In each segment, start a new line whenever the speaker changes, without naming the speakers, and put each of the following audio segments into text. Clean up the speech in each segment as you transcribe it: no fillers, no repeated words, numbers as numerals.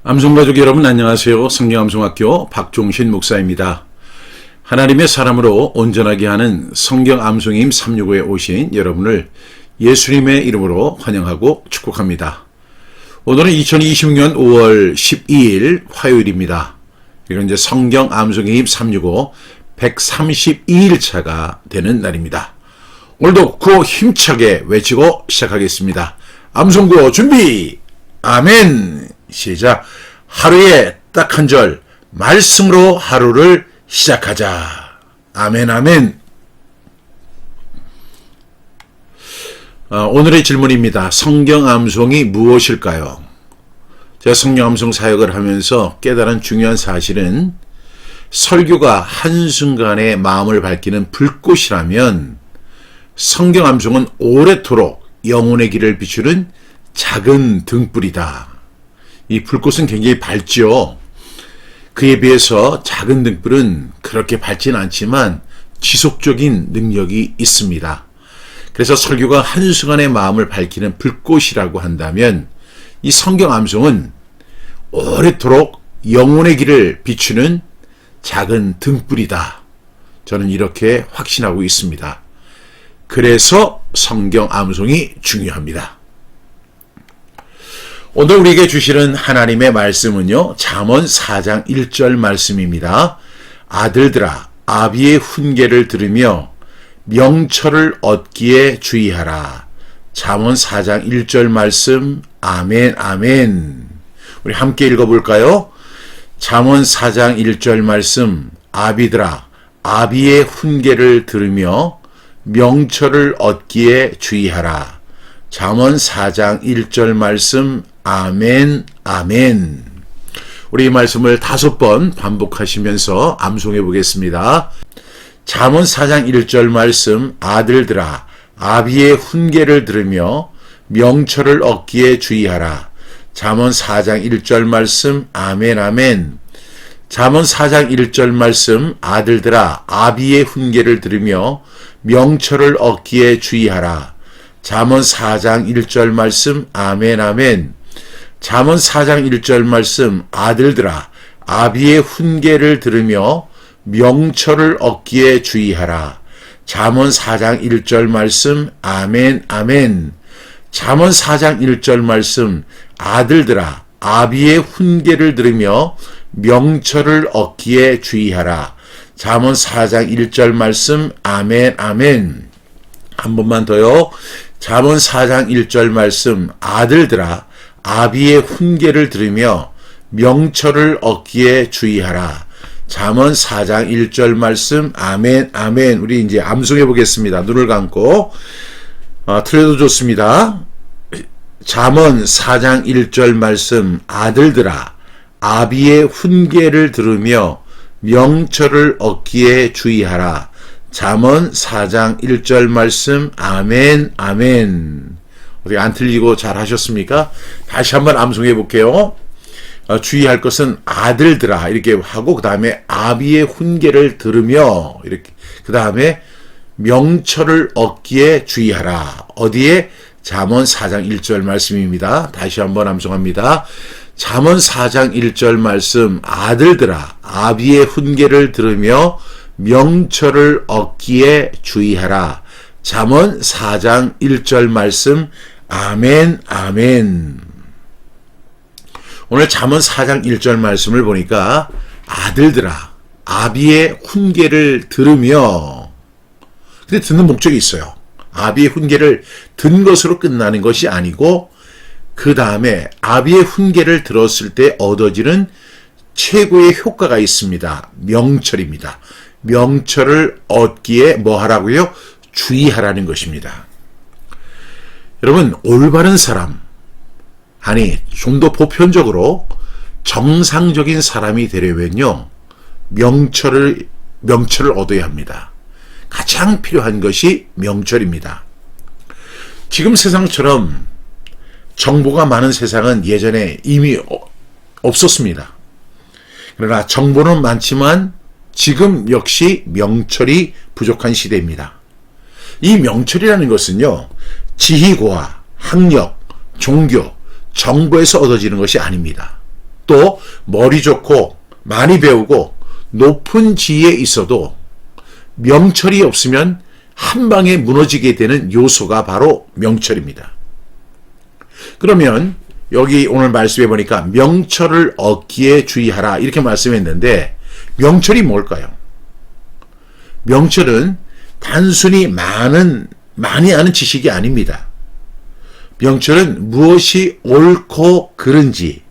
암송가족 여러분 안녕하세요. 성경암송학교 박종신 목사입니다. 하나님의 사람으로 온전하게 하는 성경암송임 365에 오신 여러분을 예수님의 이름으로 환영하고 축복합니다. 오늘은 2026년 5월 12일 화요일입니다. 이건 이제 성경암송임 365 132일차가 되는 날입니다. 오늘도 구호 힘차게 외치고 시작하겠습니다. 암송구호 준비! 아멘! 시작. 하루에 딱 한 절 말씀으로 하루를 시작하자. 아멘 아멘. 오늘의 질문입니다. 성경암송이 무엇일까요? 제가 성경암송 사역을 하면서 깨달은 중요한 사실은 설교가 한순간에 마음을 밝히는 불꽃이라면 성경암송은 오래도록 영혼의 길을 비추는 작은 등불이다. 이 불꽃은 굉장히 밝지요. 그에 비해서 작은 등불은 그렇게 밝지는 않지만 지속적인 능력이 있습니다. 그래서 설교가 한순간의 마음을 밝히는 불꽃이라고 한다면 이 성경암송은 오래도록 영혼의 길을 비추는 작은 등불이다. 저는 이렇게 확신하고 있습니다. 그래서 성경암송이 중요합니다. 오늘 우리에게 주시는 하나님의 말씀은요, 잠언 4장 1절 말씀입니다. 아들들아, 아비의 훈계를 들으며 명철을 얻기에 주의하라. 잠언 4장 1절 말씀, 아멘, 아멘. 우리 함께 읽어볼까요? 잠언 4장 1절 말씀, 아비들아, 아비의 훈계를 들으며 명철을 얻기에 주의하라. 잠언 4장 1절 말씀, 아멘, 아멘. 우리 이 말씀을 5번 반복하시면서 암송해 보겠습니다. 잠언 4장 1절 말씀, 아들들아, 아비의 훈계를 들으며 명철을 얻기에 주의하라. 잠언 4장 1절 말씀, 아멘, 아멘. 잠언 4장 1절 말씀, 아들들아, 아비의 훈계를 들으며 명철을 얻기에 주의하라. 잠언 4장 1절 말씀, 아멘, 아멘. 잠언 4장 1절 말씀, 아들들아, 아비의 훈계를 들으며 명철을 얻기에 주의하라. 잠언 4장 1절 말씀, 아멘, 아멘. 잠언 4장 1절 말씀, 아들들아, 아비의 훈계를 들으며 명철을 얻기에 주의하라. 잠언 4장 1절 말씀, 아멘, 아멘. 한 번만 더요. 잠언 4장 1절 말씀, 아들들아, 아비의 훈계를 들으며 명철을 얻기에 주의하라. 잠언 4장 1절 말씀, 아멘, 아멘. 우리 이제 암송해 보겠습니다. 눈을 감고. 틀려도 좋습니다. 잠언 4장 1절 말씀, 아들들아, 아비의 훈계를 들으며 명철을 얻기에 주의하라. 잠언 4장 1절 말씀, 아멘, 아멘. 어떻게 안 틀리고 잘 하셨습니까? 다시 한번 암송해 볼게요. 주의할 것은 아들들아 이렇게 하고 그 다음에 아비의 훈계를 들으며 이렇게 그 다음에 명철을 얻기에 주의하라. 어디에? 잠언 4장 1절 말씀입니다. 다시 한번 암송합니다. 잠언 4장 1절 말씀, 아들들아, 아비의 훈계를 들으며 명철을 얻기에 주의하라. 잠언 4장 1절 말씀, 아멘, 아멘. 오늘 잠언 4장 1절 말씀을 보니까 아들들아, 아비의 훈계를 들으며, 근데 듣는 목적이 있어요. 아비의 훈계를 든 것으로 끝나는 것이 아니고 그 다음에 아비의 훈계를 들었을 때 얻어지는 최고의 효과가 있습니다. 명철입니다. 명철을 얻기에 뭐 하라고요? 주의하라는 것입니다. 여러분, 올바른 사람, 아니 좀 더 보편적으로 정상적인 사람이 되려면요, 명철을 얻어야 합니다. 가장 필요한 것이 명철입니다. 지금 세상처럼 정보가 많은 세상은 예전에 이미 없었습니다. 그러나 정보는 많지만 지금 역시 명철이 부족한 시대입니다. 이 명철이라는 것은요, 지희고와 학력, 종교, 정보에서 얻어지는 것이 아닙니다. 또 머리 좋고 많이 배우고 높은 지위에 있어도 명철이 없으면 한 방에 무너지게 되는 요소가 바로 명철입니다. 그러면 여기 오늘 말씀해 보니까 명철을 얻기에 주의하라 이렇게 말씀했는데 명철이 뭘까요? 명철은 단순히 많이 아는 지식이 아닙니다. 명철은 무엇이 옳고 그른지,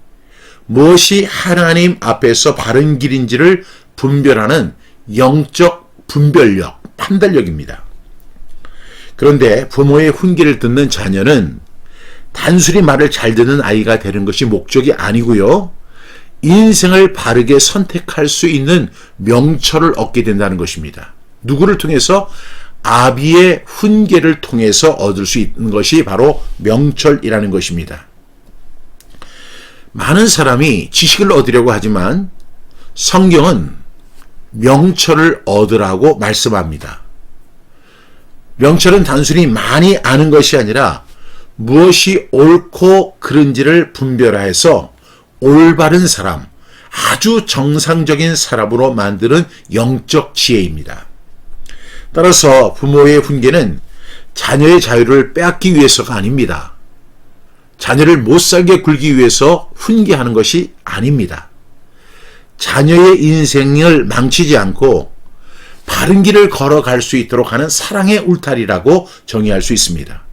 무엇이 하나님 앞에서 바른 길인지를 분별하는 영적 분별력, 판단력입니다. 그런데 부모의 훈계를 듣는 자녀는 단순히 말을 잘 듣는 아이가 되는 것이 목적이 아니고요. 인생을 바르게 선택할 수 있는 명철을 얻게 된다는 것입니다. 누구를 통해서? 아비의 훈계를 통해서 얻을 수 있는 것이 바로 명철이라는 것입니다. 많은 사람이 지식을 얻으려고 하지만 성경은 명철을 얻으라고 말씀합니다. 명철은 단순히 많이 아는 것이 아니라 무엇이 옳고 그른지를 분별해서 올바른 사람, 아주 정상적인 사람으로 만드는 영적 지혜입니다. 따라서 부모의 훈계는 자녀의 자유를 빼앗기 위해서가 아닙니다. 자녀를 못살게 굴기 위해서 훈계하는 것이 아닙니다. 자녀의 인생을 망치지 않고 바른 길을 걸어갈 수 있도록 하는 사랑의 울타리라고 정의할 수 있습니다.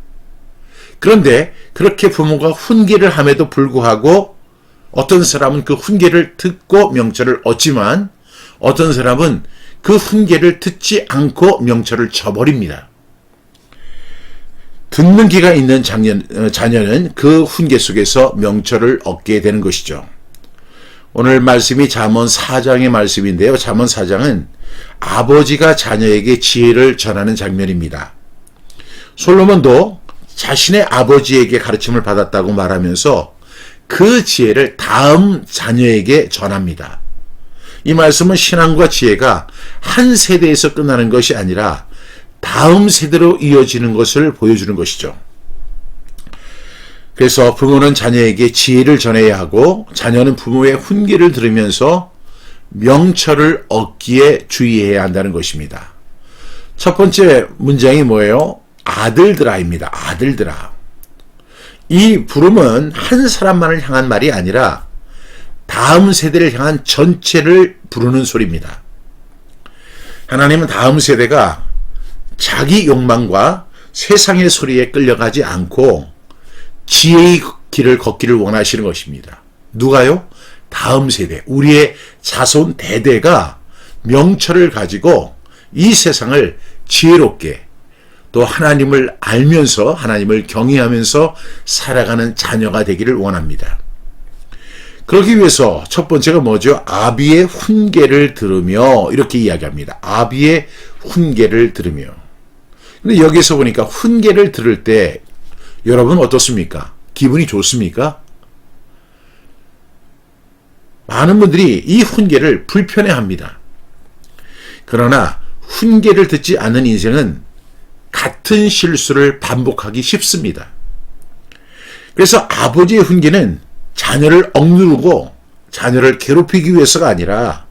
그런데 그렇게 부모가 훈계를 함에도 불구하고 어떤 사람은 그 훈계를 듣고 명철을 얻지만 어떤 사람은 그 훈계를 듣지 않고 명철을 저버립니다. 듣는 귀가 있는 자녀는 그 훈계 속에서 명철을 얻게 되는 것이죠. 오늘 말씀이 잠언 4장의 말씀인데요. 잠언 4장은 아버지가 자녀에게 지혜를 전하는 장면입니다. 솔로몬도 자신의 아버지에게 가르침을 받았다고 말하면서 그 지혜를 다음 자녀에게 전합니다. 이 말씀은 신앙과 지혜가 한 세대에서 끝나는 것이 아니라 다음 세대로 이어지는 것을 보여주는 것이죠. 그래서 부모는 자녀에게 지혜를 전해야 하고 자녀는 부모의 훈계를 들으면서 명철을 얻기에 주의해야 한다는 것입니다. 첫 번째 문장이 뭐예요? 아들들아입니다. 아들들아. 이 부름은 한 사람만을 향한 말이 아니라 다음 세대를 향한 전체를 부르는 소리입니다. 하나님은 다음 세대가 자기 욕망과 세상의 소리에 끌려가지 않고 지혜의 길을 걷기를 원하시는 것입니다. 누가요? 다음 세대, 우리의 자손 대대가 명철을 가지고 이 세상을 지혜롭게 또 하나님을 알면서 하나님을 경외하면서 살아가는 자녀가 되기를 원합니다. 그러기 위해서 첫 번째가 뭐죠? 아비의 훈계를 들으며 이렇게 이야기합니다. 아비의 훈계를 들으며. 근데 여기서 보니까 훈계를 들을 때 여러분 어떻습니까? 기분이 좋습니까? 많은 분들이 이 훈계를 불편해합니다. 그러나 훈계를 듣지 않는 인생은 같은 실수를 반복하기 쉽습니다. 그래서 아버지의 훈계는 자녀를 억누르고 자녀를 괴롭히기 위해서가 아니라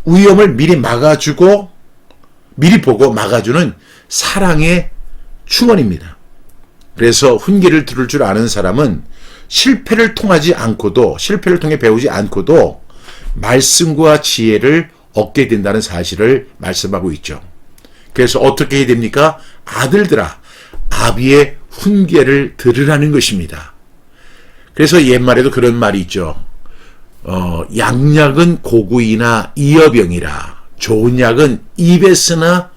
위험을 미리 막아주고 미리 보고 막아주는 사랑의 충원입니다. 그래서 훈계를 들을 줄 아는 사람은 실패를 통해 배우지 않고도 말씀과 지혜를 얻게 된다는 사실을 말씀하고 있죠. 그래서 어떻게 해야 됩니까? 아들들아, 아비의 훈계를 들으라는 것입니다. 그래서 옛말에도 그런 말이 있죠. 양약은 고구이나 이어병이라, 좋은 약은 입에 쓰나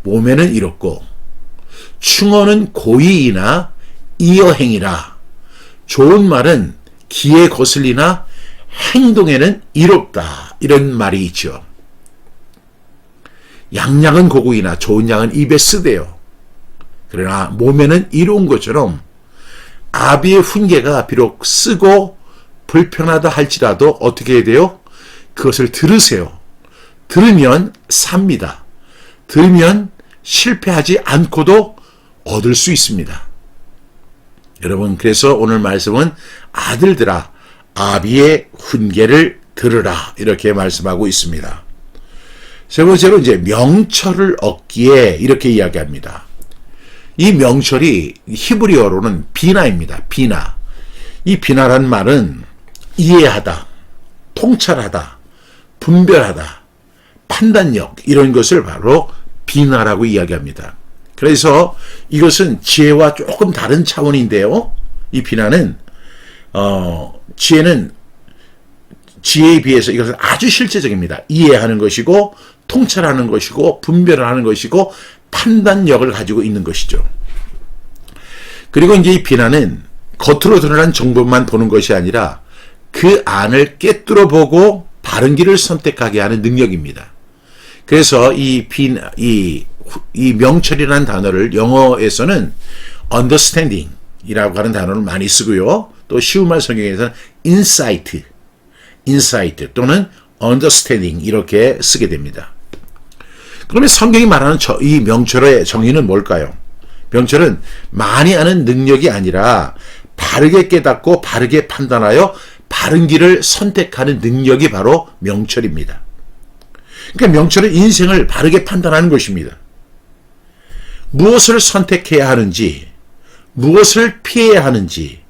몸에는 이롭고, 충언은 고의이나 이어행이라, 좋은 말은 귀에 거슬리나 행동에는 이롭다. 이런 말이 있죠. 양약은 고구이나 좋은 약은 입에 쓰대요. 그러나 몸에는 이로운 것처럼 아비의 훈계가 비록 쓰고 불편하다 할지라도 어떻게 해야 돼요? 그것을 들으세요. 들으면 삽니다. 들으면 실패하지 않고도 얻을 수 있습니다. 여러분, 그래서 오늘 말씀은 아들들아, 아비의 훈계를 들으라 이렇게 말씀하고 있습니다. 세 번째로 이제 명철을 얻기에 이렇게 이야기합니다. 이 명철이 히브리어로는 비나입니다. 비나. 이 비나란 말은 이해하다, 통찰하다, 분별하다, 판단력 이런 것을 바로 비나라고 이야기합니다. 그래서 이것은 지혜와 조금 다른 차원인데요. 이 비나는 지혜에 비해서 이것은 아주 실제적입니다. 이해하는 것이고 통찰하는 것이고 분별하는 것이고 판단력을 가지고 있는 것이죠. 그리고 이제 이 비나는 겉으로 드러난 정보만 보는 것이 아니라 그 안을 꿰뚫어 보고 바른 길을 선택하게 하는 능력입니다. 그래서 이 명철이라는 단어를 영어에서는 understanding 이라고 하는 단어를 많이 쓰고요. 또 쉬운 말 성경에서는 insight 또는 understanding 이렇게 쓰게 됩니다. 그러면 성경이 말하는 이 명철의 정의는 뭘까요? 명철은 많이 아는 능력이 아니라 바르게 깨닫고 바르게 판단하여 바른 길을 선택하는 능력이 바로 명철입니다. 그러니까 명철은 인생을 바르게 판단하는 것입니다. 무엇을 선택해야 하는지, 무엇을 피해야 하는지,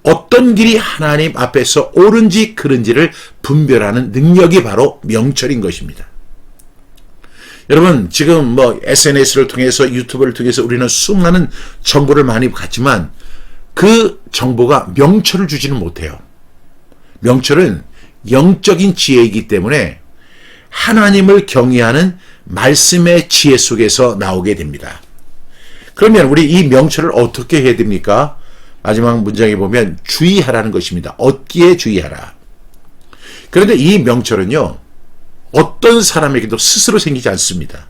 어떤 길이 하나님 앞에서 옳은지 그른지를 분별하는 능력이 바로 명철인 것입니다. 여러분 지금 SNS를 통해서 유튜브를 통해서 우리는 수많은 정보를 많이 갖지만 그 정보가 명철을 주지는 못해요. 명철은 영적인 지혜이기 때문에 하나님을 경외하는 말씀의 지혜 속에서 나오게 됩니다. 그러면 우리 이 명철을 어떻게 해야 됩니까? 마지막 문장에 보면 주의하라는 것입니다. 얻기에 주의하라. 그런데 이 명철은요, 어떤 사람에게도 스스로 생기지 않습니다.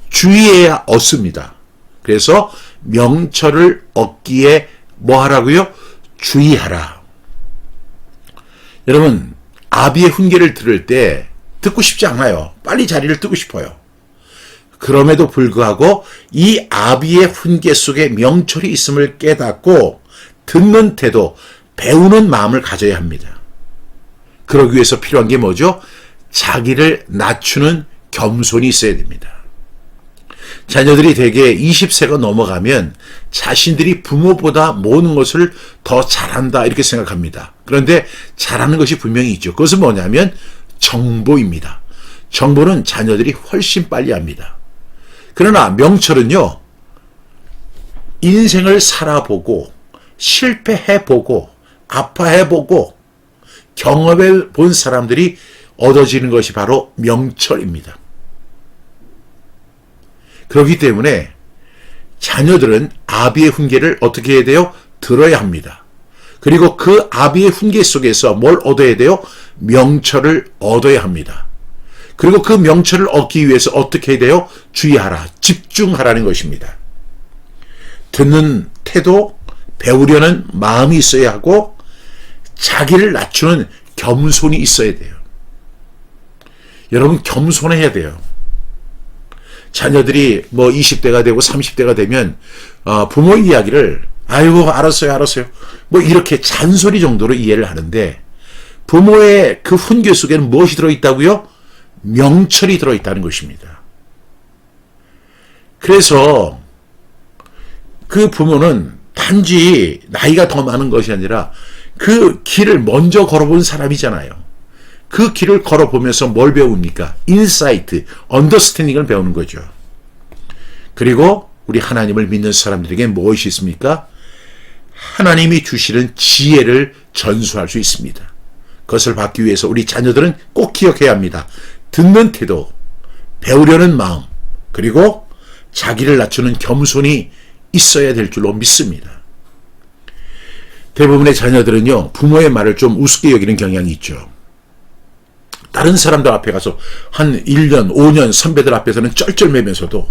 주의해야 얻습니다. 그래서 명철을 얻기에 뭐 하라고요? 주의하라. 여러분, 아비의 훈계를 들을 때 듣고 싶지 않아요. 빨리 자리를 뜨고 싶어요. 그럼에도 불구하고 이 아비의 훈계 속에 명철이 있음을 깨닫고 듣는 태도, 배우는 마음을 가져야 합니다. 그러기 위해서 필요한 게 뭐죠? 자기를 낮추는 겸손이 있어야 됩니다. 자녀들이 대개 20세가 넘어가면 자신들이 부모보다 모든 것을 더 잘한다 이렇게 생각합니다. 그런데 잘하는 것이 분명히 있죠. 그것은 뭐냐면 정보입니다. 정보는 자녀들이 훨씬 빨리 합니다. 그러나 명철은요, 인생을 살아보고 실패해보고 아파해보고 경험해본 사람들이 얻어지는 것이 바로 명철입니다. 그렇기 때문에 자녀들은 아비의 훈계를 어떻게 해야 돼요? 들어야 합니다. 그리고 그 아비의 훈계 속에서 뭘 얻어야 돼요? 명철을 얻어야 합니다. 그리고 그 명철을 얻기 위해서 어떻게 해야 돼요? 주의하라, 집중하라는 것입니다. 듣는 태도, 배우려는 마음이 있어야 하고 자기를 낮추는 겸손이 있어야 돼요. 여러분 겸손해야 돼요. 자녀들이 20대가 되고 30대가 되면 부모 이야기를 아이고 알았어요 이렇게 잔소리 정도로 이해를 하는데 부모의 그 훈계 속에는 무엇이 들어있다고요? 명철이 들어있다는 것입니다. 그래서 그 부모는 단지 나이가 더 많은 것이 아니라 그 길을 먼저 걸어본 사람이잖아요. 그 길을 걸어보면서 뭘 배웁니까? 인사이트, 언더스탠딩을 배우는 거죠. 그리고 우리 하나님을 믿는 사람들에게 무엇이 있습니까? 하나님이 주시는 지혜를 전수할 수 있습니다. 그것을 받기 위해서 우리 자녀들은 꼭 기억해야 합니다. 듣는 태도, 배우려는 마음, 그리고 자기를 낮추는 겸손이 있어야 될 줄로 믿습니다. 대부분의 자녀들은요, 부모의 말을 좀 우습게 여기는 경향이 있죠. 다른 사람들 앞에 가서 한 1년, 5년 선배들 앞에서는 쩔쩔매면서도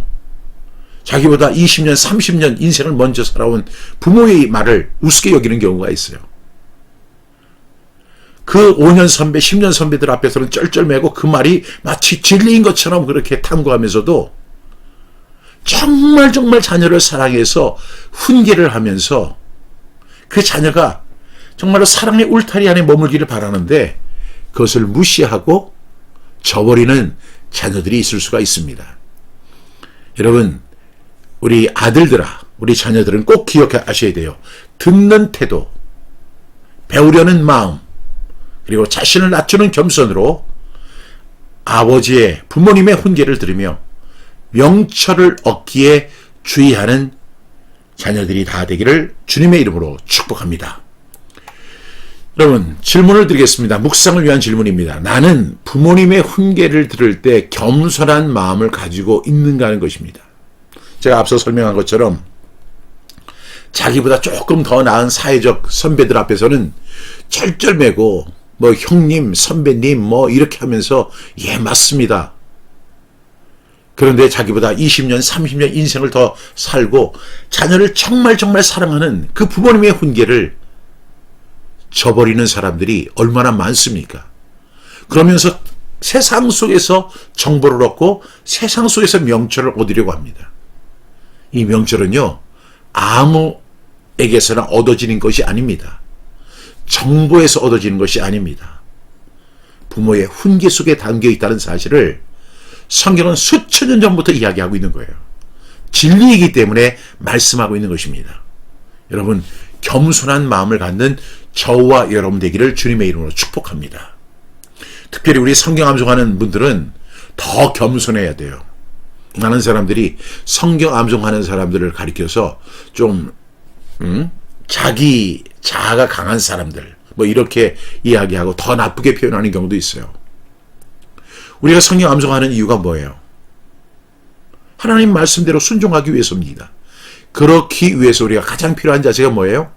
자기보다 20년, 30년 인생을 먼저 살아온 부모의 말을 우습게 여기는 경우가 있어요. 그 5년 선배, 10년 선배들 앞에서는 쩔쩔매고 그 말이 마치 진리인 것처럼 그렇게 탐구하면서도 정말 자녀를 사랑해서 훈계를 하면서 그 자녀가 정말로 사랑의 울타리 안에 머물기를 바라는데 그것을 무시하고 저버리는 자녀들이 있을 수가 있습니다. 여러분, 우리 아들들아, 우리 자녀들은 꼭 기억하셔야 돼요. 듣는 태도, 배우려는 마음, 그리고 자신을 낮추는 겸손으로 아버지의, 부모님의 훈계를 들으며 명철을 얻기에 주의하는 자녀들이 다 되기를 주님의 이름으로 축복합니다. 여러분, 질문을 드리겠습니다. 묵상을 위한 질문입니다. 나는 부모님의 훈계를 들을 때 겸손한 마음을 가지고 있는가 하는 것입니다. 제가 앞서 설명한 것처럼 자기보다 조금 더 나은 사회적 선배들 앞에서는 쩔쩔매고 뭐 형님, 선배님 뭐 이렇게 하면서 예 맞습니다. 그런데 자기보다 20년, 30년 인생을 더 살고 자녀를 정말 사랑하는 그 부모님의 훈계를 저버리는 사람들이 얼마나 많습니까? 그러면서 세상 속에서 정보를 얻고 세상 속에서 명철을 얻으려고 합니다. 이 명철은요, 아무에게서나 얻어지는 것이 아닙니다. 정보에서 얻어지는 것이 아닙니다. 부모의 훈계 속에 담겨 있다는 사실을 성경은 수천 년 전부터 이야기하고 있는 거예요. 진리이기 때문에 말씀하고 있는 것입니다. 여러분, 겸손한 마음을 갖는 저와 여러분 되기를 주님의 이름으로 축복합니다. 특별히 우리 성경 암송하는 분들은 더 겸손해야 돼요. 많은 사람들이 성경 암송하는 사람들을 가리켜서 좀 자기 자아가 강한 사람들 뭐 이렇게 이야기하고 더 나쁘게 표현하는 경우도 있어요. 우리가 성경 암송하는 이유가 뭐예요? 하나님 말씀대로 순종하기 위해서입니다. 그렇기 위해서 우리가 가장 필요한 자세가 뭐예요?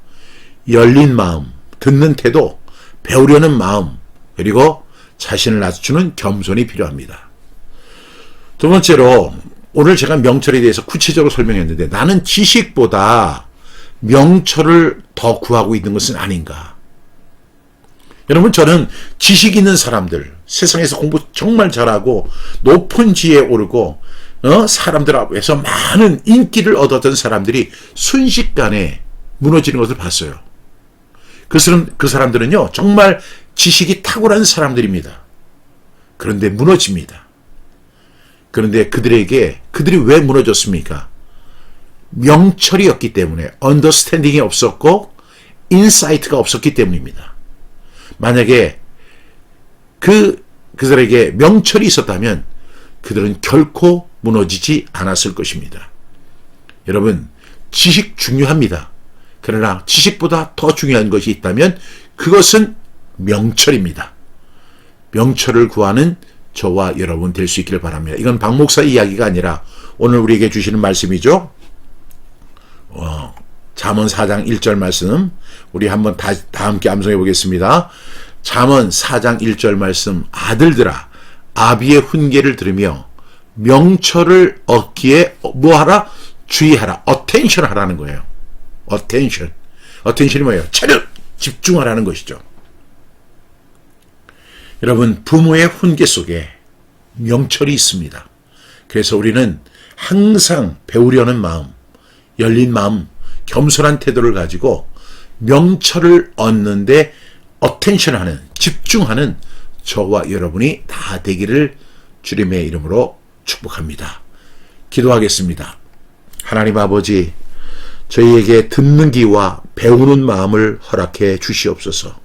열린 마음, 듣는 태도, 배우려는 마음, 그리고 자신을 낮추는 겸손이 필요합니다. 두 번째로 오늘 제가 명철에 대해서 구체적으로 설명했는데 나는 지식보다 명철을 더 구하고 있는 것은 아닌가? 여러분, 저는 지식 있는 사람들, 세상에서 공부 정말 잘하고 높은 지혜에 오르고 사람들 앞에서 많은 인기를 얻었던 사람들이 순식간에 무너지는 것을 봤어요. 그 사람들은요, 정말 지식이 탁월한 사람들입니다. 그런데 무너집니다. 그런데 그들이 왜 무너졌습니까? 명철이었기 때문에, 언더스탠딩이 없었고 인사이트가 없었기 때문입니다. 만약에 그들에게 명철이 있었다면 그들은 결코 무너지지 않았을 것입니다. 여러분, 지식 중요합니다. 그러나 지식보다 더 중요한 것이 있다면 그것은 명철입니다. 명철을 구하는 저와 여러분 될 수 있기를 바랍니다. 이건 박 목사 이야기가 아니라 오늘 우리에게 주시는 말씀이죠. 잠언 4장 1절 말씀 우리 한번 다 함께 암송해 보겠습니다. 잠언 4장 1절 말씀, 아들들아 아비의 훈계를 들으며 명철을 얻기에 뭐하라? 주의하라. 어텐션 하라는 거예요. 어텐션이 뭐예요? 차렷! 집중하라는 것이죠. 여러분, 부모의 훈계 속에 명철이 있습니다. 그래서 우리는 항상 배우려는 마음, 열린 마음, 겸손한 태도를 가지고 명철을 얻는데 어텐션하는, 집중하는 저와 여러분이 다 되기를 주님의 이름으로 축복합니다. 기도하겠습니다. 하나님 아버지, 저희에게 듣는 귀와 배우는 마음을 허락해 주시옵소서.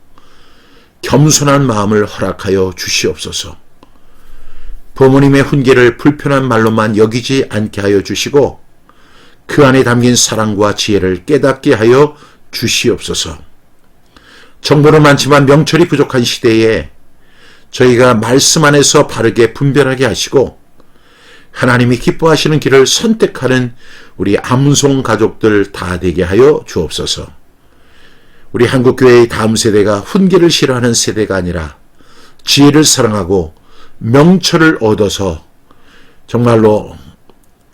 겸손한 마음을 허락하여 주시옵소서. 부모님의 훈계를 불편한 말로만 여기지 않게 하여 주시고 그 안에 담긴 사랑과 지혜를 깨닫게 하여 주시옵소서. 정보는 많지만 명철이 부족한 시대에 저희가 말씀 안에서 바르게 분별하게 하시고 하나님이 기뻐하시는 길을 선택하는 우리 암송 가족들 다 되게 하여 주옵소서. 우리 한국교회의 다음 세대가 훈계를 싫어하는 세대가 아니라 지혜를 사랑하고 명철을 얻어서 정말로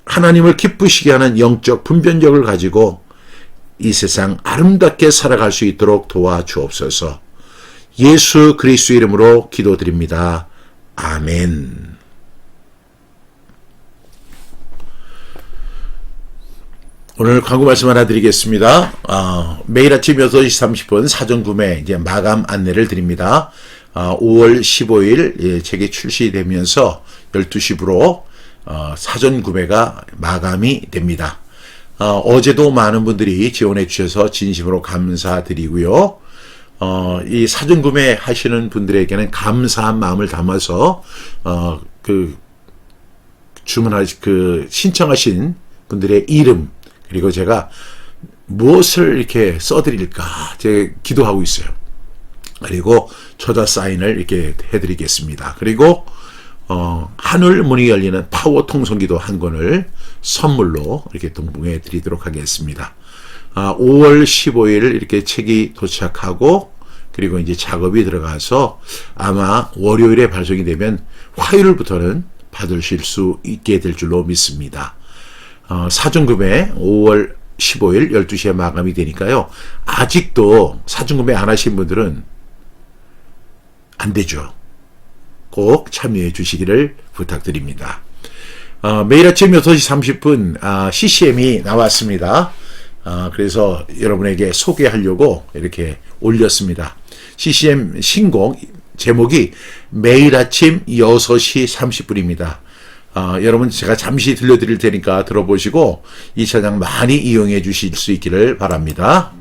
하나님을 기쁘시게 하는 영적 분별력을 가지고 이 세상 아름답게 살아갈 수 있도록 도와주옵소서. 예수 그리스도 이름으로 기도드립니다. 아멘. 오늘 광고 말씀 하나 드리겠습니다. 매일 아침 6시 30분 사전 구매 이제 마감 안내를 드립니다. 5월 15일 책이 출시되면서 12시부로 사전 구매가 마감이 됩니다. 어제도 많은 분들이 지원해 주셔서 진심으로 감사드리고요. 이 사전 구매 하시는 분들에게는 감사한 마음을 담아서 신청하신 분들의 이름 그리고 제가 무엇을 이렇게 써드릴까 제가 기도하고 있어요. 그리고 초자 사인을 이렇게 해드리겠습니다. 그리고 하늘 문이 열리는 파워 통성기도 한 권을 선물로 이렇게 동봉해 드리도록 하겠습니다. 5월 15일 이렇게 책이 도착하고 그리고 이제 작업이 들어가서 아마 월요일에 발송이 되면 화요일부터는 받으실 수 있게 될 줄로 믿습니다. 사전구매 5월 15일 12시에 마감이 되니까요. 아직도 사전구매 안 하신 분들은 안 되죠. 꼭 참여해 주시기를 부탁드립니다. 매일 아침 6시 30분 CCM이 나왔습니다. 그래서 여러분에게 소개하려고 이렇게 올렸습니다. CCM 신곡 제목이 매일 아침 6시 30분입니다. 여러분 제가 잠시 들려드릴 테니까 들어보시고 이 찬양 많이 이용해 주실 수 있기를 바랍니다.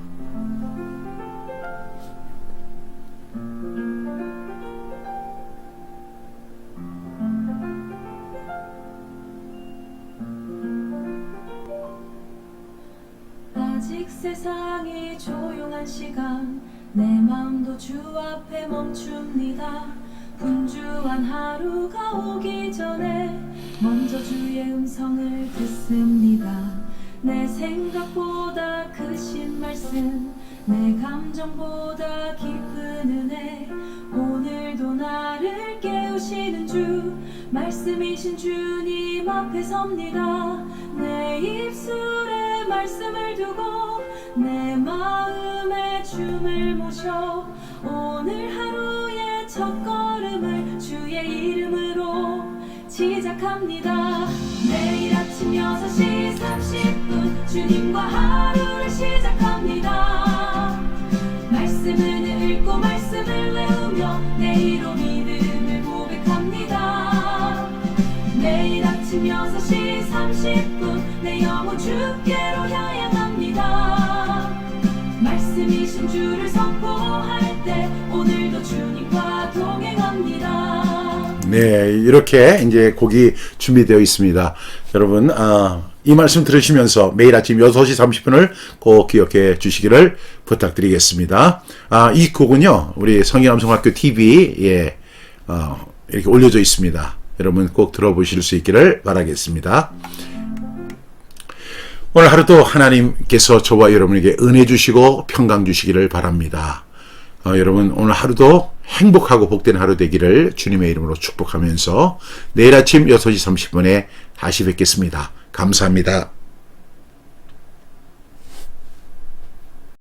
아직 세상이 조용한 시간 내 마음도 주 앞에 멈춥니다. 분주한 하루가 오기 전에 먼저 주의 음성을 듣습니다. 내 생각보다 크신 말씀 내 감정보다 깊은 은혜 오늘도 나를 깨우시는 주 말씀이신 주님 앞에 섭니다. 내 입술에 말씀을 두고 내 마음에 춤을 모셔 오늘 하루의 첫걸음을 주의 이름으로 시작합니다. 매일 아침 6시 30분 주님과 하루를 시작합니다. 말씀을 읽고 말씀을 외우며 내일로 믿음을 고백합니다. 매일 아침 6시 30분 내 영혼 주께로 향합니다. 말씀이신 주를 선포할 때 오늘도 주님과 동행합니다.
네, 이렇게 이제 곡이 준비되어 있습니다. 여러분, 이 말씀 들으시면서 매일 아침 6시 30분을 꼭 기억해 주시기를 부탁드리겠습니다. 이 곡은요, 우리 성인암송학교 TV에 이렇게 올려져 있습니다. 여러분 꼭 들어보실 수 있기를 바라겠습니다. 오늘 하루도 하나님께서 저와 여러분에게 은혜 주시고 평강 주시기를 바랍니다. 여러분 오늘 하루도 행복하고 복된 하루 되기를 주님의 이름으로 축복하면서 내일 아침 6시 30분에 다시 뵙겠습니다. 감사합니다.